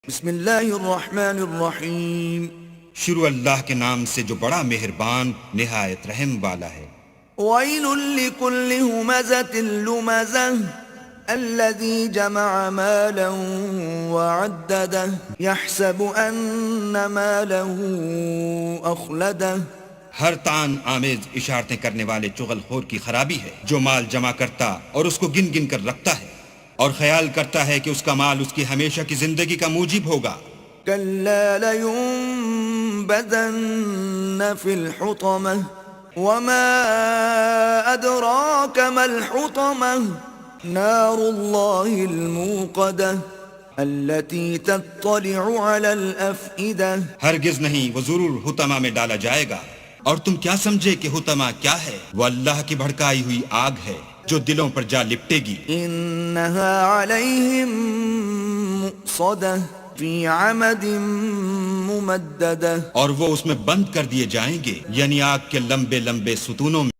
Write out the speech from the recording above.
بسم اللہ الرحمن الرحیم شروع اللہ کے نام سے جو بڑا مہربان نہایت رحم والا ہے۔ ویل لکل ہمزۃ لمزہ الذی جمع مالا وعددہ یحسب ان ماله اخلدہ۔ ہر تان آمیز اشارتیں کرنے والے چغل خور کی خرابی ہے جو مال جمع کرتا اور اس کو گن گن کر رکھتا ہے اور خیال کرتا ہے کہ اس کا مال اس کی ہمیشہ کی زندگی کا موجب ہوگا۔ کلا لینبذن فی الحطمہ وما ادراک ما الحطمہ نار اللہ الموقدہ التي تطلع على الافئدہ۔ ہرگز نہیں، وہ ضرور حطمہ میں ڈالا جائے گا، اور تم کیا سمجھے کہ حطمہ کیا ہے؟ وہ اللہ کی بھڑکائی ہوئی آگ ہے جو دلوں پر جا لپٹے گی۔ انہا علیہم مؤصدہ فی عمد ممددہ۔ اور وہ اس میں بند کر دیے جائیں گے، یعنی آگ کے لمبے لمبے ستونوں میں۔